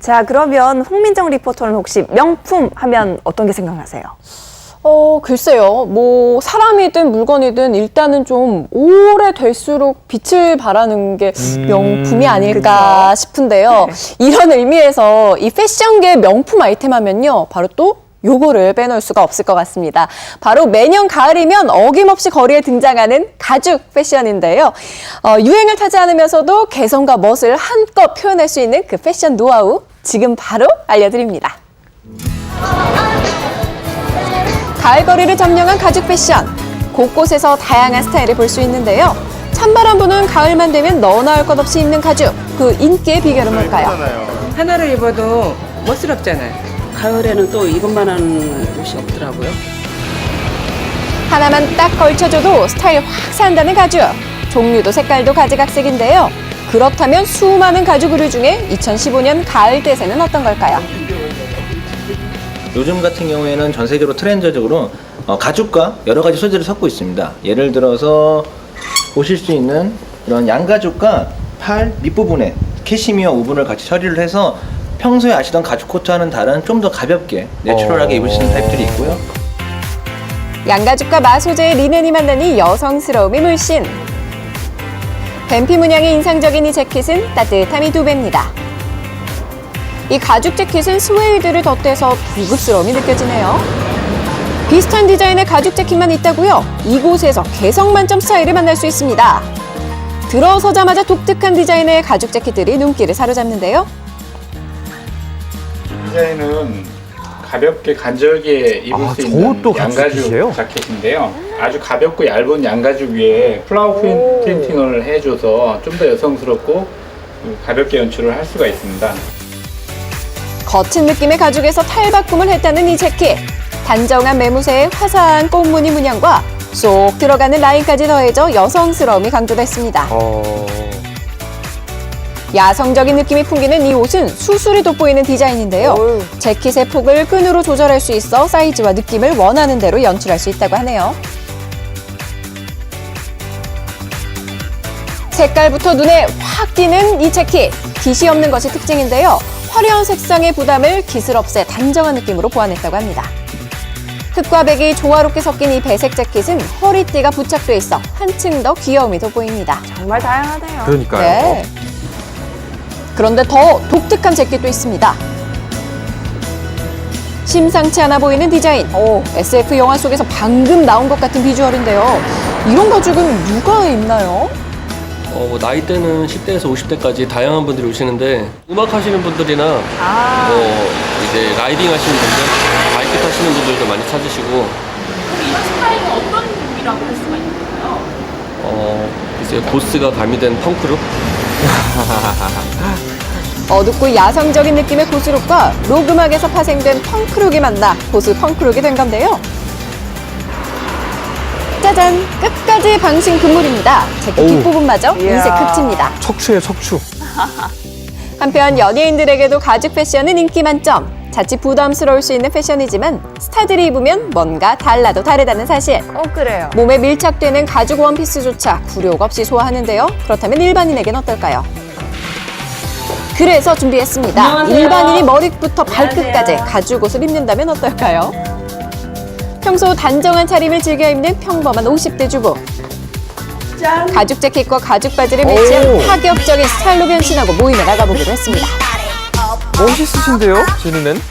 자, 그러면 홍민정 리포터는 혹시 명품 하면 어떤 게 생각나세요? 글쎄요. 뭐 사람이든 물건이든 일단은 좀 오래될수록 빛을 발하는 게 명품이 아닐까 싶은데요. 네. 이런 의미에서 이 패션계 명품 아이템 하면요. 바로 또 요거를 빼놓을 수가 없을 것 같습니다. 바로 매년 가을이면 어김없이 거리에 등장하는 가죽 패션인데요. 유행을 타지 않으면서도 개성과 멋을 한껏 표현할 수 있는 그 패션 노하우 지금 바로 알려드립니다. 가을 거리를 점령한 가죽 패션. 곳곳에서 다양한 스타일을 볼 수 있는데요. 찬바람 부는 가을만 되면 너나 할 것 없이 입는 가죽. 그 인기의 비결은 뭘까요? 하나를 입어도 멋스럽잖아요. 가을에는 또 이것만한 옷이 없더라고요. 하나만 딱 걸쳐줘도 스타일 확 산다는 가죽. 종류도 색깔도 가지각색인데요. 그렇다면 수많은 가죽 의류 중에 2015년 가을 대세는 어떤 걸까요? 요즘 같은 경우에는 전 세계로 트렌드적으로 가죽과 여러 가지 소재를 섞고 있습니다. 예를 들어서 보실 수 있는 이런 양가죽과 팔 밑부분에 캐시미어 우분을 같이 처리를 해서 평소에 아시던 가죽 코트와는 다른 좀 더 가볍게 내추럴하게 입을 수 있는 타입들이 있고요. 양가죽과 마소재의 리넨이 만나니 여성스러움이 물씬. 뱀피 문양이 인상적인 이 재킷은 따뜻함이 2배입니다. 이 가죽 재킷은 스웨이드를 덧대서 고급스러움이 느껴지네요. 비슷한 디자인의 가죽 재킷만 있다고요? 이곳에서 개성 만점 스타일을 만날 수 있습니다. 들어서자마자 독특한 디자인의 가죽 재킷들이 눈길을 사로잡는데요. 디자인은 가볍게 간절기에 입을 수 있는 저것도 가죽 양가죽 재킷이에요? 자켓인데요. 아주 가볍고 얇은 양가죽 위에 플라워 프린팅을 해줘서 좀 더 여성스럽고 가볍게 연출을 할 수가 있습니다. 거친 느낌의 가죽에서 탈바꿈을 했다는 이 재킷. 단정한 매무새의 화사한 꽃무늬 문양과 쏙 들어가는 라인까지 더해져 여성스러움이 강조됐습니다. 야성적인 느낌이 풍기는 이 옷은 수술이 돋보이는 디자인인데요. 재킷의 폭을 끈으로 조절할 수 있어 사이즈와 느낌을 원하는 대로 연출할 수 있다고 하네요. 색깔부터 눈에 확 띄는 이 재킷. 깃이 없는 것이 특징인데요. 화려한 색상의 부담을 깃을 없애 단정한 느낌으로 보완했다고 합니다. 흑과 백이 조화롭게 섞인 이 배색 재킷은 허리띠가 부착돼 있어 한층 더 귀여움이 돋보입니다. 정말 다양하네요. 그러니까요. 네. 그런데 더 독특한 재킷도 있습니다. 심상치 않아 보이는 디자인. SF 영화 속에서 방금 나온 것 같은 비주얼인데요. 이런 가죽은 누가 입나요? 나이대는 10대에서 50대까지 다양한 분들이 오시는데 음악 하시는 분들이나 이제 라이딩 하시는 분들, 바이크 타시는 분들도 많이 찾으시고. 이런 스타일은 어떤 룩이라고 할 수가 있나요? 글쎄요, 보스가 가미된 펑크룩? 어둡고 야성적인 느낌의 고스룩과 록 음악에서 파생된 펑크룩이 만나 고스 펑크룩이 된 건데요. 짜잔! 끝까지 방신 금물입니다. 재킷 뒷부분마저 인색 흑지입니다. 척추에 척추. 한편 연예인들에게도 가죽 패션은 인기 만점. 자칫 부담스러울 수 있는 패션이지만 스타들이 입으면 뭔가 달라도 다르다는 사실. 그래요. 몸에 밀착되는 가죽 원피스조차 굴욕 없이 소화하는데요. 그렇다면 일반인에겐 어떨까요? 그래서 준비했습니다. 안녕하세요. 일반인이 머리부터 발끝까지 가죽 옷을 입는다면 어떨까요? 평소 단정한 차림을 즐겨 입는 평범한 50대 주부. 가죽 재킷과 가죽 바지를 매치한 파격적인 스타일로 변신하고 모임에 나가보기로 했습니다. 멋있으신데요, 제 눈엔?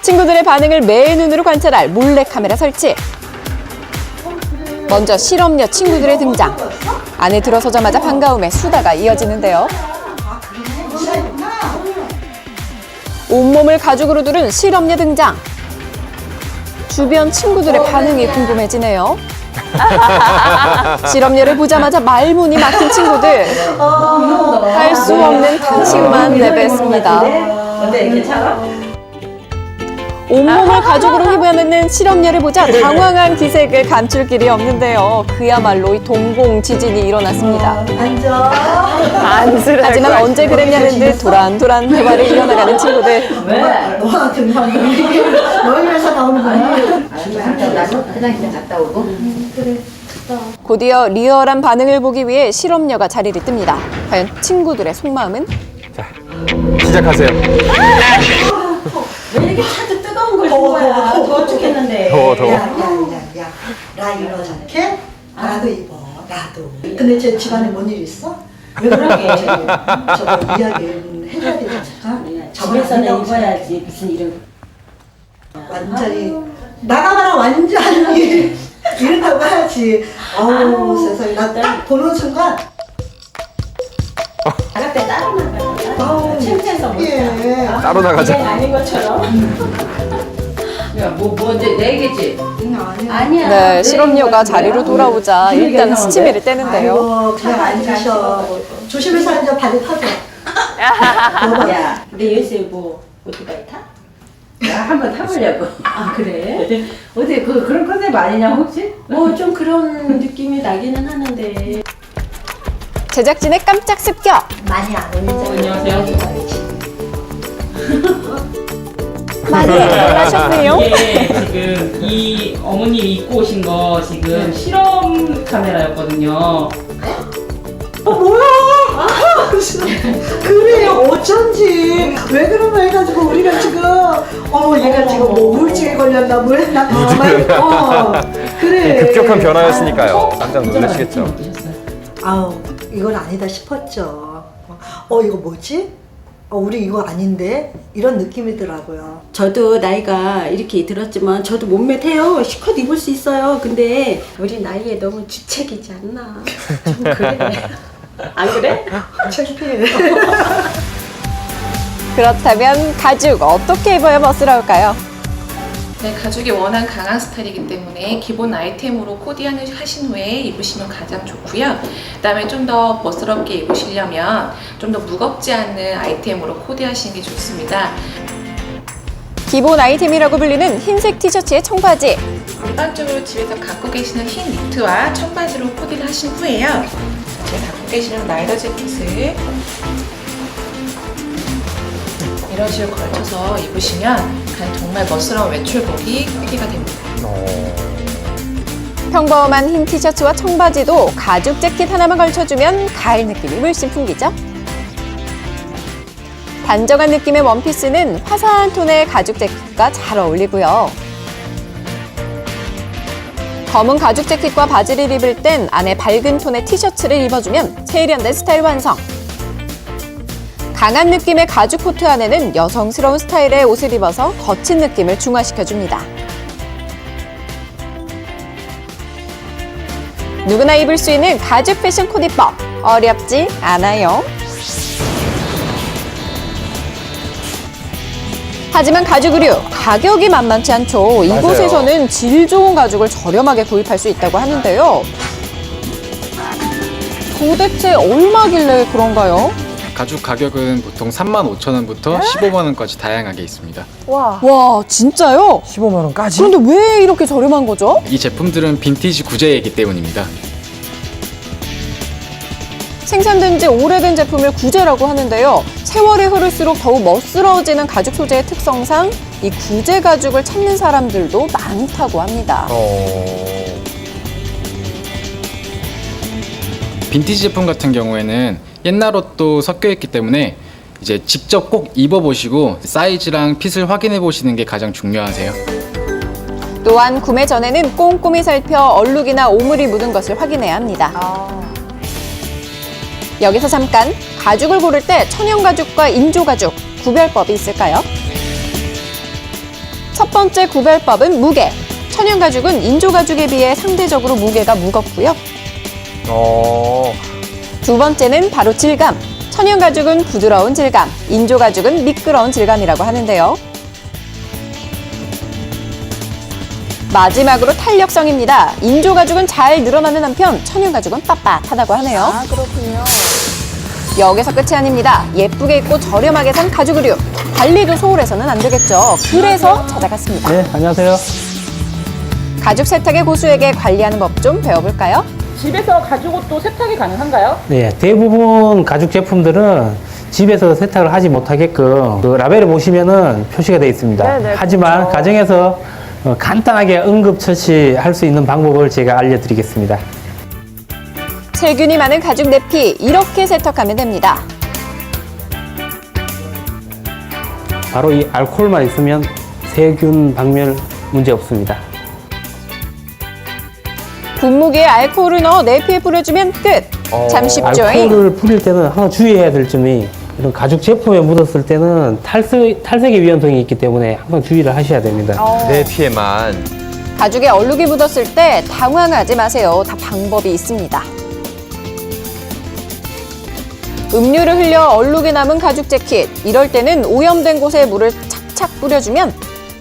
친구들의 반응을 매의 눈으로 관찰할 몰래카메라 설치. 먼저 실험녀 친구들의 등장. 안에 들어서자마자 반가움에 수다가 이어지는데요. 온몸을 가죽으로 두른 실험녀 등장. 주변 친구들의 반응이 궁금해지네요. 실험녀를 보자마자 말문이 막힌 친구들. 할 수 없는 탄식만 내뱉습니다. 온몸을 가죽으로 휘감는 실험녀를 보자 당황한 기색을 감출 길이 없는데요. 그야말로 이 동공 지진이 일어났습니다. 하지만 언제 그랬냐는 듯 도란도란 대화를 이어나가는 친구들. 모임에서 나오는 거야. 화장실 갔다 오고. 곧이어 리얼한 반응을 보기 위해 실험녀가 자리를 뜹니다. 과연 친구들의 속마음은? 시작하세요. 왜 이렇게 차도 뜨거운 걸 준 거야? 더워 죽겠는데. 더워. 야, 나 이거 자켓 나도 입어. 나도. 근데 제 집안에 뭔 일 있어? 왜 그러게? 저거 이야기를 해줘야 되지 않을까? 집에서는 입어야지 무슨 일을. 완전히 나가봐라 완전 이런다고 해야지. 아우 세상에 나 딱 보는 순간 나갈 때 따로 나가요. 아우 창피해서 못 예. 따로 나가자. 아닌 것처럼. 뭐 이제 내 얘기지. 아니야. 네, 실업료가 자리로 돌아오자 일단 스치미를 떼는데요. 아이고 그냥 앉으셔. 조심해서 앉아 발이 터져. 야, 근데 요새 뭐 오토바이 타? 나 한번 타보려고. 아 그래? 어디 그런 컨셉 아니냐 혹시? 좀 그런 느낌이 나기는 하는데. 제작진의 깜짝 습격. 많이 안 올리잖아. 안녕하세요. 많이 놀라셨네요. 이게 지금 이 어머님이 입고 오신 거 지금 실험 카메라였거든요. 뭐야? 그래 어쩐지 왜 그런 거 해가지고 우리가 지금 얘가 지금 뭐 우울증에 걸렸나 뭐 했나 그래 급격한 변화였으니까요. 깜짝 놀라시겠죠. 아우 이건 아니다 싶었죠. 이거 뭐지? 우리 이거 아닌데? 이런 느낌이더라고요. 저도 나이가 이렇게 들었지만 저도 몸매 돼요. 실컷 입을 수 있어요. 근데 우리 나이에 너무 주책이지 않나. 좀 그래. 안 그래? 창피해. 그렇다면 가죽 어떻게 입어야 멋스러울까요? 네, 가죽이 워낙 강한 스타일이기 때문에 기본 아이템으로 코디하신 후에 입으시면 가장 좋고요. 그다음에 좀 더 멋스럽게 입으시려면 좀 더 무겁지 않은 아이템으로 코디하시는 게 좋습니다. 기본 아이템이라고 불리는 흰색 티셔츠에 청바지. 일반적으로 집에서 갖고 계시는 흰 니트와 청바지로 코디를 하신 후에요. 제가 갖고 계시는 라이더 재킷을 이런 식으로 걸쳐서 입으시면 정말 멋스러운 외출복이 코디가 됩니다. 평범한 흰 티셔츠와 청바지도 가죽 재킷 하나만 걸쳐주면 가을 느낌이 물씬 풍기죠. 단정한 느낌의 원피스는 화사한 톤의 가죽 재킷과 잘 어울리고요. 검은 가죽 재킷과 바지를 입을 땐 안에 밝은 톤의 티셔츠를 입어주면 세련된 스타일 완성. 강한 느낌의 가죽 코트 안에는 여성스러운 스타일의 옷을 입어서 거친 느낌을 중화시켜줍니다. 누구나 입을 수 있는 가죽 패션 코디법, 어렵지 않아요. 하지만 가죽 의류, 가격이 만만치 않죠. 이곳에서는 질 좋은 가죽을 저렴하게 구입할 수 있다고 하는데요. 도대체 얼마길래 그런가요? 가죽 가격은 보통 35,000원부터 15만원까지 다양하게 있습니다. 와, 진짜요? 15만 원까지? 그런데 왜 이렇게 저렴한 거죠? 이 제품들은 빈티지 구제이기 때문입니다. 생산된 지 오래된 제품을 구제라고 하는데요. 세월이 흐를수록 더욱 멋스러워지는 가죽 소재의 특성상 이 구제 가죽을 찾는 사람들도 많다고 합니다. 빈티지 제품 같은 경우에는 옛날 옷도 섞여 있기 때문에 이제 직접 꼭 입어보시고 사이즈랑 핏을 확인해 보시는 게 가장 중요하세요. 또한 구매 전에는 꼼꼼히 살펴 얼룩이나 오물이 묻은 것을 확인해야 합니다. 여기서 잠깐, 가죽을 고를 때 천연 가죽과 인조 가죽, 구별법이 있을까요? 첫 번째 구별법은 무게. 천연 가죽은 인조 가죽에 비해 상대적으로 무게가 무겁고요. 두 번째는 바로 질감. 천연 가죽은 부드러운 질감, 인조 가죽은 미끄러운 질감이라고 하는데요. 마지막으로 탄력성입니다. 인조 가죽은 잘 늘어나는 한편 천연 가죽은 빳빳하다고 하네요. 그렇군요. 여기서 끝이 아닙니다. 예쁘게 입고 저렴하게 산 가죽 의류. 관리도 소홀해서는 안 되겠죠. 그래서 찾아갔습니다. 네, 안녕하세요. 가죽 세탁의 고수에게 관리하는 법 좀 배워볼까요? 집에서 가죽 옷도 세탁이 가능한가요? 네, 대부분 가죽 제품들은 집에서 세탁을 하지 못하게끔 그 라벨을 보시면은 표시가 되어 있습니다. 네네, 하지만 그렇죠. 가정에서 간단하게 응급처치할 수 있는 방법을 제가 알려드리겠습니다. 세균이 많은 가죽 내피, 이렇게 세탁하면 됩니다. 바로 이 알코올만 있으면 세균 박멸 문제 없습니다. 분무기에 알코올을 넣어 내피에 뿌려주면 끝. 참 쉽죠? 알코올을 뿌릴 때는 항상 주의해야 될 점이 이런 가죽 제품에 묻었을 때는 탈색의 위험성이 있기 때문에 항상 주의를 하셔야 됩니다. 내 피해만. 가죽에 얼룩이 묻었을 때 당황하지 마세요. 다 방법이 있습니다. 음료를 흘려 얼룩이 남은 가죽 재킷. 이럴 때는 오염된 곳에 물을 착착 뿌려주면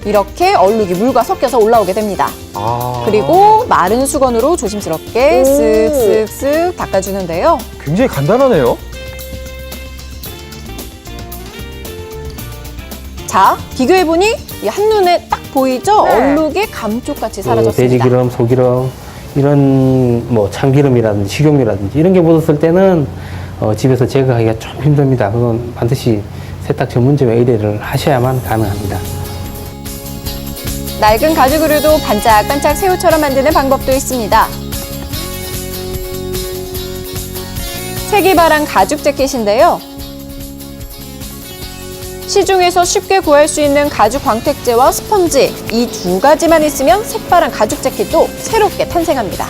이렇게 얼룩이 물과 섞여서 올라오게 됩니다. 그리고 마른 수건으로 조심스럽게 쓱쓱쓱 닦아주는데요. 굉장히 간단하네요. 자, 비교해보니 이 한눈에 딱 보이죠? 얼룩이 감쪽같이 사라졌습니다. 돼지기름, 소기름, 이런 뭐 참기름이라든지 식용유라든지 이런 게 묻었을 때는 집에서 제거하기가 좀 힘듭니다. 그건 반드시 세탁 전문점에 의뢰를 하셔야만 가능합니다. 낡은 가죽 의류도 반짝반짝 새우처럼 만드는 방법도 있습니다. 색이바랑 가죽 재킷인데요. 시중에서 쉽게 구할 수 있는 가죽 광택제와 스펀지 이 두 가지만 있으면 색바란 가죽 재킷도 새롭게 탄생합니다.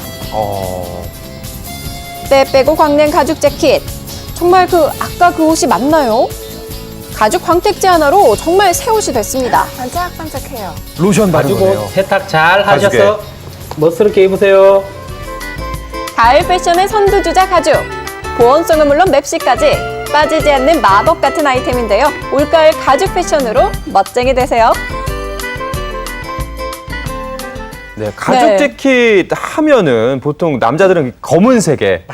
때 빼고 광낸 가죽 재킷. 정말 아까 그 옷이 맞나요? 가죽 광택제 하나로 정말 새 옷이 됐습니다. 반짝반짝해요. 로션 바른 가죽 거네요. 옷 세탁 잘 가죽에. 하셔서 멋스럽게 입으세요. 가을 패션의 선두주자 가죽. 보온성은 물론 맵시까지 빠지지 않는 마법 같은 아이템인데요. 올가을 가죽 패션으로 멋쟁이 되세요. 네, 가죽 네. 재킷 하면은 보통 남자들은 검은색에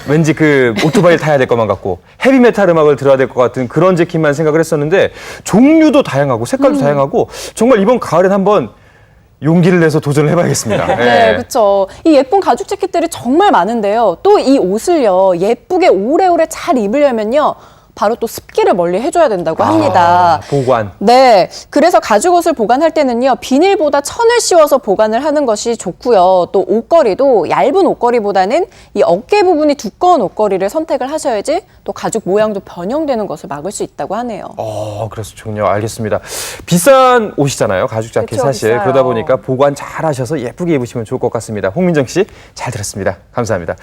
왠지 그 오토바이를 타야 될 것만 같고 헤비메탈 음악을 들어야 될 것 같은 그런 재킷만 생각을 했었는데 종류도 다양하고 색깔도 다양하고 정말 이번 가을엔 한번 용기를 내서 도전을 해봐야겠습니다. 네, 그렇죠. 이 예쁜 가죽 재킷들이 정말 많은데요. 또 이 옷을요, 예쁘게 오래오래 잘 입으려면요, 바로 또 습기를 멀리 해줘야 된다고 합니다. 보관. 네, 그래서 가죽 옷을 보관할 때는요, 비닐보다 천을 씌워서 보관을 하는 것이 좋고요. 또 옷걸이도 얇은 옷걸이보다는 이 어깨 부분이 두꺼운 옷걸이를 선택을 하셔야지 또 가죽 모양도 변형되는 것을 막을 수 있다고 하네요. 그렇군요. 알겠습니다. 비싼 옷이잖아요. 가죽 자켓 그쵸, 사실. 비싸요. 그러다 보니까 보관 잘 하셔서 예쁘게 입으시면 좋을 것 같습니다. 홍민정 씨, 잘 들었습니다. 감사합니다.